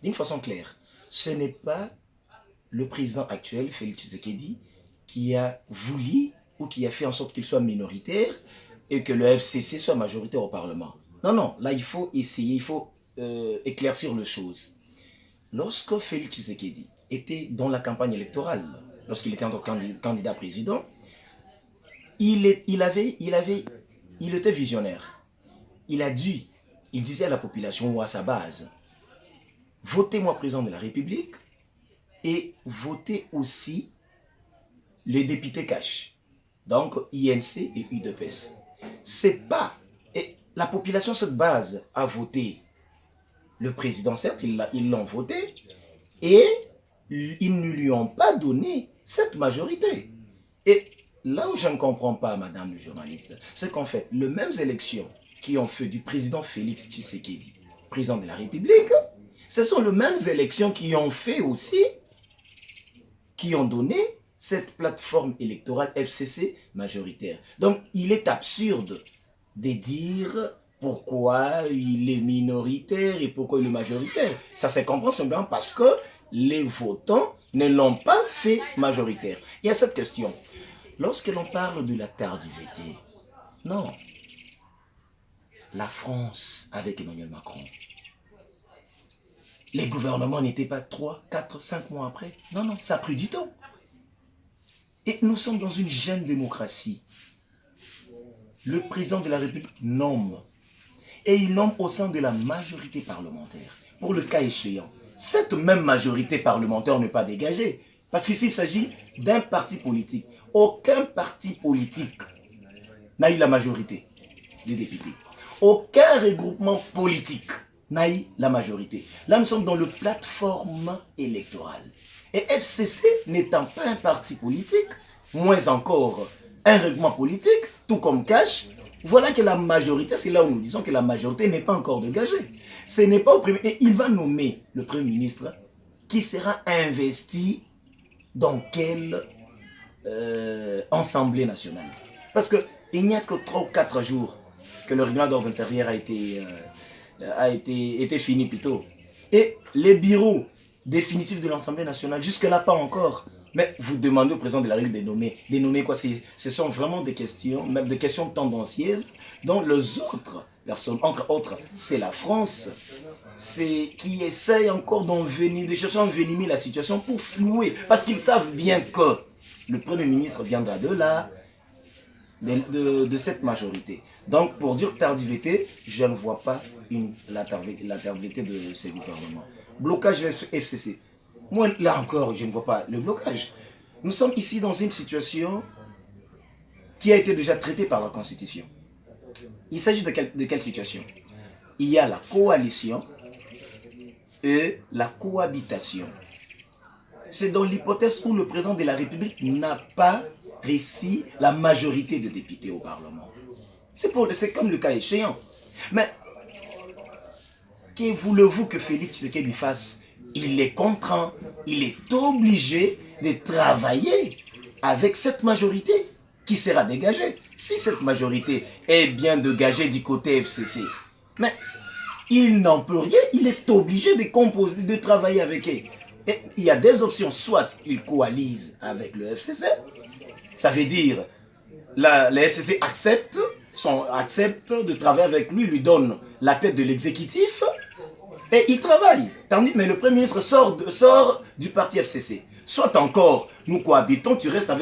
D'une façon claire, ce n'est pas le président actuel, Félix Tshisekedi, qui a voulu ou qui a fait en sorte qu'il soit minoritaire et que le FCC soit majoritaire au Parlement. Non, non, là il faut essayer, il faut éclaircir les choses. Lorsque Félix Tshisekedi était dans la campagne électorale, lorsqu'il était encore candidat président, il était visionnaire. Il disait à la population ou à sa base, votez-moi président de la République et votez aussi les députés cash. Donc INC et UDPS. C'est pas... Et la population se base à voter le président, certes, ils l'ont voté, et ils ne lui ont pas donné cette majorité. Et là où je ne comprends pas, madame le journaliste, c'est qu'en fait, les mêmes élections qui ont fait du président Félix Tshisekedi président de la République, ce sont les mêmes élections qui ont fait aussi, qui ont donné cette plateforme électorale FCC majoritaire. Donc, il est absurde de dire pourquoi il est minoritaire et pourquoi il est majoritaire. Ça se comprend simplement parce que les votants ne l'ont pas fait majoritaire. Il y a cette question. Lorsque l'on parle de la tardivité, non. La France avec Emmanuel Macron, les gouvernements n'étaient pas 3, 4, 5 mois après. Non, non, ça a pris du temps. Et nous sommes dans une jeune démocratie. Le président de la République nomme. Et il nomme au sein de la majorité parlementaire. Pour le cas échéant, cette même majorité parlementaire n'est pas dégagée. Parce qu'ici, il s'agit d'un parti politique. Aucun parti politique n'a eu la majorité des députés. Aucun regroupement politique n'a eu la majorité. Là, nous sommes dans le plateforme électorale. Et FCC n'étant pas un parti politique, moins encore un regroupement politique, tout comme Cash, voilà que la majorité, c'est là où nous disons que la majorité n'est pas encore dégagée. Ce n'est pas au premier... Et il va nommer le Premier ministre qui sera investi dans quelle Assemblée nationale. Parce qu'il n'y a que 3 ou 4 jours que le règlement d'ordre intérieur a été fini plus tôt. Et les bureaux définitifs de l'Assemblée nationale, jusque-là pas encore. Mais vous demandez au président de la République de nommer. De nommer quoi? Ce sont vraiment des questions, même des questions tendancieuses, dont les autres personnes, entre autres, c'est la France, qui essaye encore de chercher à envenimer la situation pour flouer. Parce qu'ils savent bien que le Premier ministre viendra de là, de cette majorité. Donc, pour dire tardivité, je ne vois pas la tardivité de ces gouvernements. Blocage FCC. Moi, là encore, je ne vois pas le blocage. Nous sommes ici dans une situation qui a été déjà traitée par la Constitution. Il s'agit de quelle situation? Il y a la coalition et la cohabitation. C'est dans l'hypothèse où le président de la République n'a pas réussi la majorité des députés au Parlement. C'est comme le cas échéant. Mais que voulez-vous que Félix Tshisekedi fasse? Il est contraint, il est obligé de travailler avec cette majorité qui sera dégagée. Si cette majorité est bien dégagée du côté FCC, mais il n'en peut rien, il est obligé de composer, de travailler avec eux. Et il y a des options, soit il coalise avec le FCC, ça veut dire le FCC accepte de travailler avec lui, lui donne la tête de l'exécutif, et il travaille. Mais le Premier ministre sort du parti FCC. Soit encore, nous cohabitons, je reste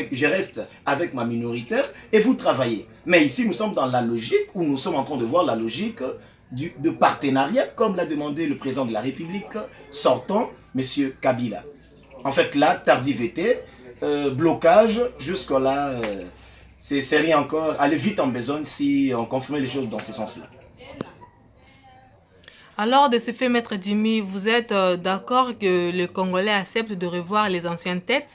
avec ma minoritaire, et vous travaillez. Mais ici, nous sommes dans la logique, où nous sommes en train de voir la logique de partenariat, comme l'a demandé le président de la République sortant, M. Kabila. En fait, là, tardivité, blocage, jusque-là, c'est rien encore. Aller vite en besogne si on confirme les choses dans ce sens-là. Alors, de ce fait, Maître Jimmy, vous êtes d'accord que les Congolais acceptent de revoir les anciennes têtes?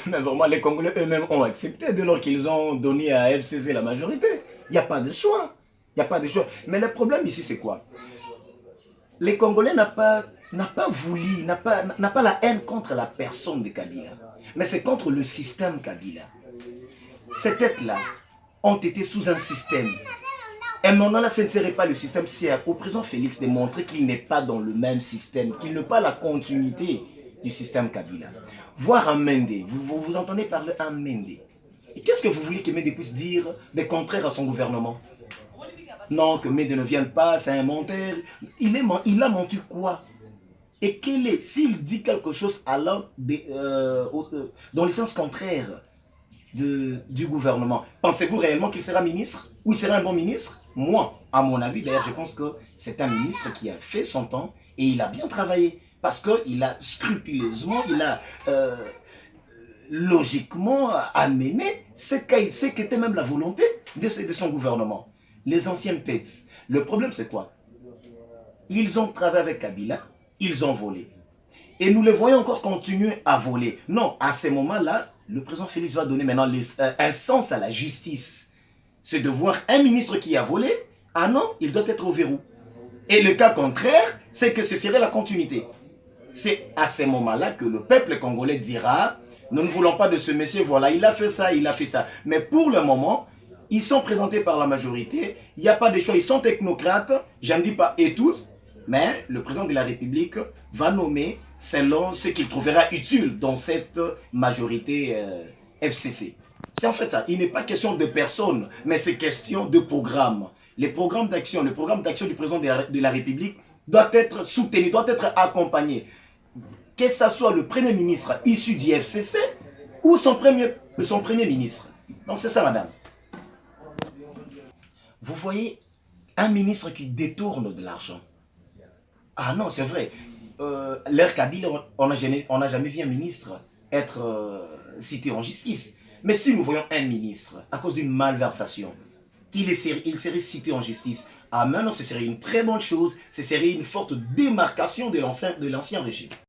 Mais vraiment, les Congolais eux-mêmes ont accepté dès lors qu'ils ont donné à FCC la majorité. Il n'y a pas de choix. Il n'y a pas de choix. Mais le problème ici, c'est quoi? Les Congolais n'ont pas la haine contre la personne de Kabila. Mais c'est contre le système Kabila. Ces têtes-là ont été sous un système Et maintenant là, ce ne serait pas le système, c'est au président Félix de montrer qu'il n'est pas dans le même système, qu'il n'est pas la continuité du système Kabila. Voir un Mende, vous entendez parler d'un Mende. Et qu'est-ce que vous voulez que Mende puisse dire de contraire à son gouvernement? Non, que Mende ne vienne pas, c'est un menteur. Il a menti quoi? Et quel est, s'il dit quelque chose allant dans le sens contraire du gouvernement, pensez-vous réellement qu'il sera ministre? Ou il sera un bon ministre? Moi, à mon avis, d'ailleurs, je pense que c'est un ministre qui a fait son temps et il a bien travaillé. Parce qu'il a scrupuleusement, il a logiquement amené ce qu'était même la volonté de son gouvernement. Les anciennes têtes. Le problème, c'est quoi? Ils ont travaillé avec Kabila, ils ont volé. Et nous les voyons encore continuer à voler. Non, à ce moment-là, le président Félix va donner maintenant un sens à la justice. C'est de voir un ministre qui a volé, ah non, il doit être au verrou. Et le cas contraire, c'est que ce serait la continuité. C'est à ce moment-là que le peuple congolais dira, nous ne voulons pas de ce monsieur, voilà, il a fait ça, il a fait ça. Mais pour le moment, ils sont présentés par la majorité, il n'y a pas de choix, ils sont technocrates, je ne dis pas et tous, mais le président de la République va nommer selon ce qu'il trouvera utile dans cette majorité FCC. C'est en fait ça, il n'est pas question de personne, mais c'est question de programme. Les programmes d'action, le programme d'action du président de la République doit être soutenu, doit être accompagné. Que ce soit le Premier ministre issu du FCC ou son premier ministre. Donc c'est ça, madame. Vous voyez, un ministre qui détourne de l'argent. Ah non, c'est vrai. L'ère Kabila, on n'a jamais vu un ministre être cité en justice. Mais si nous voyons un ministre, à cause d'une malversation, il serait cité en justice, ah maintenant ce serait une très bonne chose, ce serait une forte démarcation de l'ancien régime.